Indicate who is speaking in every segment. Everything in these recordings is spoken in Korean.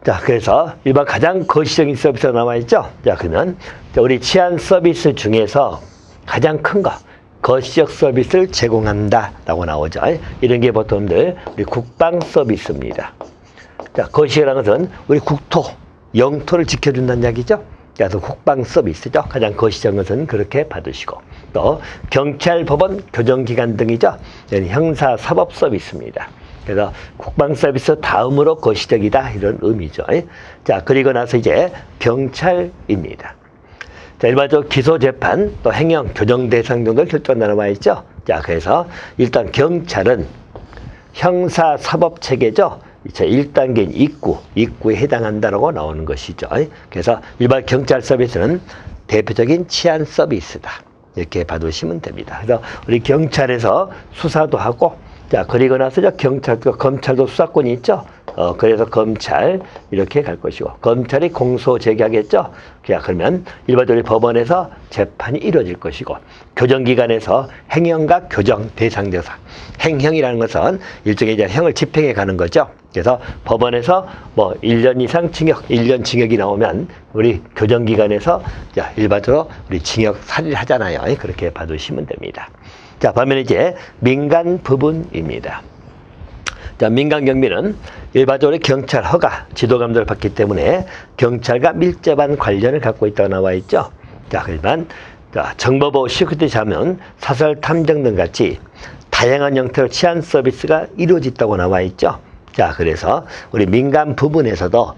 Speaker 1: 자, 그래서 일반 가장 거시적인 서비스가 나와 있죠. 자, 그러면 우리 치안 서비스 중에서 가장 큰 거, 거시적 서비스를 제공한다라고 나오죠. 이런 게 보통들 우리 국방 서비스입니다. 자, 거시라는 것은 우리 국토, 영토를 지켜준다는 이야기죠. 그래서 국방 서비스죠. 가장 거시적인 것은 그렇게 받으시고, 또 경찰, 법원, 교정기관 등이죠. 형사, 사법 서비스입니다. 그래서 국방 서비스 다음으로 거시적이다 이런 의미죠. 자, 그리고 나서 이제 경찰입니다. 자, 일반적으로 기소, 재판, 또 행영, 교정 대상 등을 결정하는 나와 있죠. 자, 그래서 일단 경찰은 형사, 사법 체계죠. 1단계인 입구에 해당한다라고 나오는 것이죠. 그래서 일반 경찰 서비스는 대표적인 치안 서비스다. 이렇게 봐두시면 됩니다. 그래서 우리 경찰에서 수사도 하고, 자, 그리고 나서 검찰도 수사권이 있죠. 그래서 검찰 이렇게 갈 것이고, 검찰이 공소 제기하겠죠. 자, 그러면 일반적으로 법원에서 재판이 이루어질 것이고, 교정기관에서 행형과 교정 대상자사. 행형이라는 것은 일종의 이제 형을 집행해 가는 거죠. 그래서 법원에서 뭐 1년 이상 징역, 1년 징역이 나오면 우리 교정기관에서 자, 일반적으로 우리 징역 살이를 하잖아요. 그렇게 봐두시면 됩니다. 자, 반면에 이제 민간 부분입니다. 자, 민간 경비는 일반적으로 경찰 허가, 지도 감독을 받기 때문에 경찰과 밀접한 관련을 갖고 있다고 나와 있죠. 자, 그러면 정보보호, 시큐리티 자문, 사설 탐정 등 같이 다양한 형태로 치안 서비스가 이루어졌다고 나와 있죠. 자, 그래서 우리 민간 부분에서도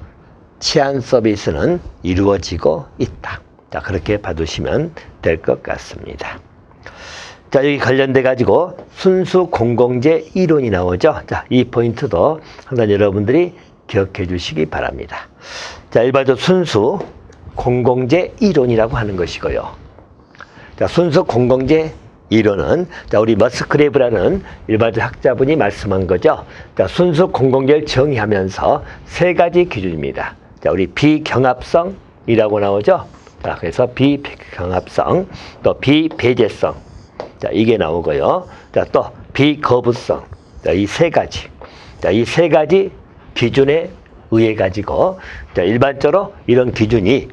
Speaker 1: 치안 서비스는 이루어지고 있다. 자, 그렇게 봐두시면 될 것 같습니다. 자, 여기 관련돼 가지고 순수 공공재 이론이 나오죠. 자, 이 포인트도 항상 여러분들이 기억해 주시기 바랍니다. 자, 일반적으로 순수 공공재 이론이라고 하는 것이고요. 자, 순수 공공재 이론은 자, 우리 머스크레이브라는 일반적 학자분이 말씀한 거죠. 자, 순수 공공재를 정의하면서 세 가지 기준입니다. 자, 우리 비경합성이라고 나오죠. 자, 그래서 비경합성, 또 비배제성. 자, 이게 나오고요. 자, 또 비거부성. 자, 이 세 가지. 자, 이 세 가지 기준에 의해 가지고 자, 일반적으로 이런 기준이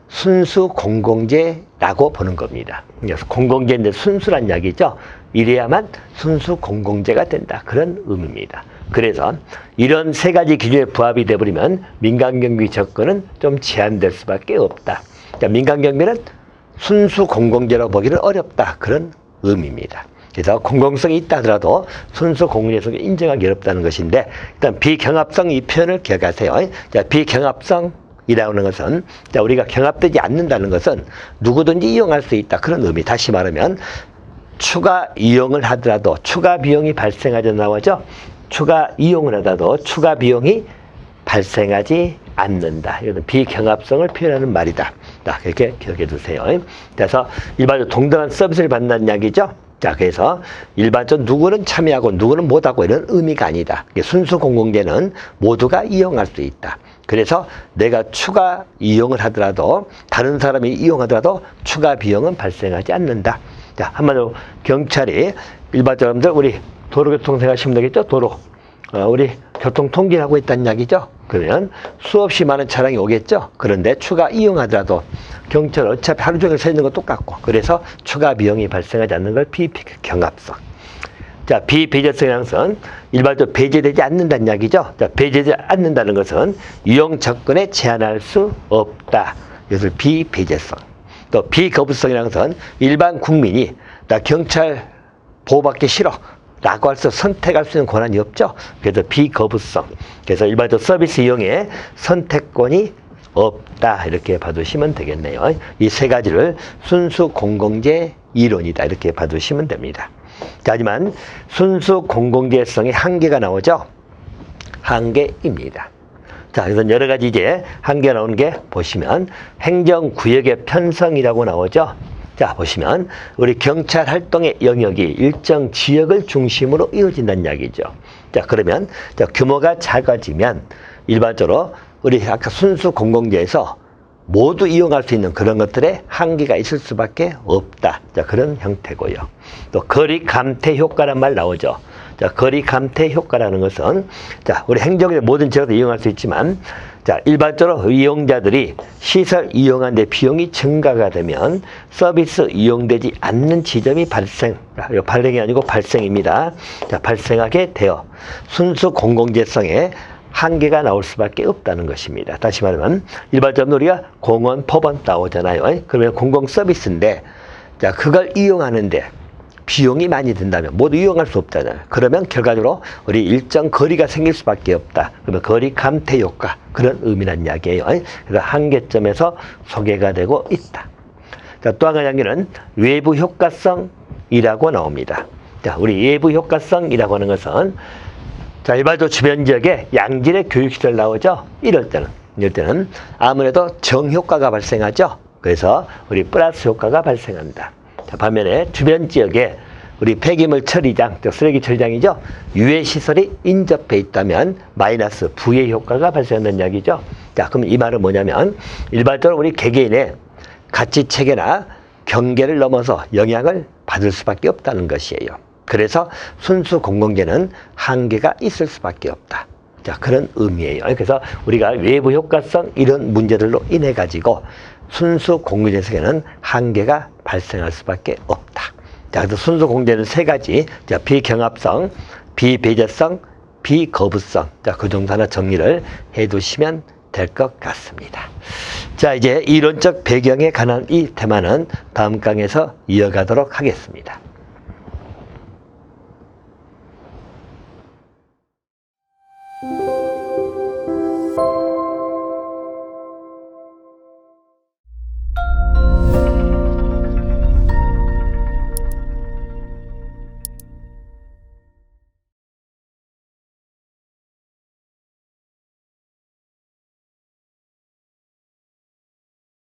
Speaker 1: 순수 공공재라고 보는 겁니다. 그래서 공공재인데 순수란 이야기죠. 이래야만 순수 공공재가 된다. 그런 의미입니다. 그래서 이런 세 가지 기준에 부합이 되어버리면 민간경비 접근은 좀 제한될 수밖에 없다. 자, 민간경비는 순수 공공재라고 보기는 어렵다. 그런 의미입니다. 그래서 공공성이 있다 하더라도 순수 공공재성을 인정하기 어렵다는 것인데, 일단 비경합성 이 표현을 기억하세요. 자, 비경합성이라는 것은 자, 우리가 경합되지 않는다는 것은 누구든지 이용할 수 있다. 그런 의미. 다시 말하면 추가 이용을 하더라도 추가 비용이 발생하지 나오죠. 추가 이용을 하더라도 추가 비용이 발생하지 않는다. 이것은 비경합성을 표현하는 말이다. 자, 그렇게 기억해 두세요. 그래서 일반적으로 동등한 서비스를 받는다는 이야기죠. 자, 그래서 일반적으로 누구는 참여하고 누구는 못하고 이런 의미가 아니다. 순수 공공재는 모두가 이용할 수 있다. 그래서 내가 추가 이용을 하더라도 다른 사람이 이용하더라도 추가 비용은 발생하지 않는다. 자, 한마디로 경찰이 일반적으로 우리 도로교통 생각하시면 되겠죠. 도로. 우리 교통 통제를 하고 있다는 이야기죠. 그러면 수없이 많은 차량이 오겠죠. 그런데 추가 이용하더라도 경찰 어차피 하루 종일 서 있는 건 똑같고, 그래서 추가 비용이 발생하지 않는 걸 비경합성. 자, 비배제성이라는 것은 일반적으로 배제되지 않는다는 이야기죠. 자, 배제되지 않는다는 것은 이용 접근에 제한할 수 없다. 이것을 비배제성. 또 비거부성이라는 것은 일반 국민이 나 경찰 보호받기 싫어 라고 해서 선택할 수 있는 권한이 없죠. 그래서 비거부성. 그래서 일반적 서비스 이용에 선택권이 없다. 이렇게 봐두시면 되겠네요. 이 세 가지를 순수 공공재 이론이다. 이렇게 봐두시면 됩니다. 자, 하지만 순수 공공재성의 한계가 나오죠. 한계입니다. 자, 그래서 여러 가지 이제 한계 나오는 게 보시면 행정구역의 편성이라고 나오죠. 자, 보시면 우리 경찰 활동의 영역이 일정 지역을 중심으로 이루어진다는 이야기죠. 자, 그러면 자, 규모가 작아지면 일반적으로 우리 아까 순수 공공재에서 모두 이용할 수 있는 그런 것들에 한계가 있을 수밖에 없다. 자, 그런 형태고요. 또 거리 감퇴 효과란 말 나오죠. 자, 거리 감퇴 효과라는 것은 자, 우리 행정의 모든 지역에서 이용할 수 있지만 자, 일반적으로 이용자들이 시설 이용하는 데 비용이 증가가 되면 서비스 이용되지 않는 지점이 발생이 아니고 발생입니다. 자, 발생하게 되어 순수 공공재성에 한계가 나올 수밖에 없다는 것입니다. 다시 말하면 일반적으로 우리가 공원, 법원 나오잖아요. 그러면 공공 서비스인데 자, 그걸 이용하는데 비용이 많이 든다면 모두 이용할 수 없잖아요. 그러면 결과적으로 우리 일정 거리가 생길 수밖에 없다. 그러면 거리 감퇴 효과, 그런 의미란 이야기예요. 그래서 한계점에서 소개가 되고 있다. 자, 또 한 가지 한계는 외부 효과성이라고 나옵니다. 자, 우리 외부 효과성이라고 하는 것은 자, 일반적으로 주변 지역에 양질의 교육시설 나오죠. 이럴 때는 아무래도 정효과가 발생하죠. 그래서 우리 플러스 효과가 발생한다. 자, 반면에 주변 지역에 우리 폐기물 처리장, 쓰레기 처리장이죠. 유해 시설이 인접해 있다면 마이너스 부의 효과가 발생한다는 이야기죠. 자, 그럼 이 말은 뭐냐면 일반적으로 우리 개개인의 가치 체계나 경계를 넘어서 영향을 받을 수밖에 없다는 것이에요. 그래서 순수 공공재는 한계가 있을 수밖에 없다. 자, 그런 의미예요. 그래서 우리가 외부 효과성 이런 문제들로 인해 가지고 순수 공공재에는 한계가 발생할 수밖에 없다. 자, 그래서 순수 공공재는 세 가지. 자, 비경합성, 비배제성, 비거부성. 자, 그 정도 하나 정리를 해 두시면 될 것 같습니다. 자, 이제 이론적 배경에 관한 이 테마는 다음 강에서 이어가도록 하겠습니다.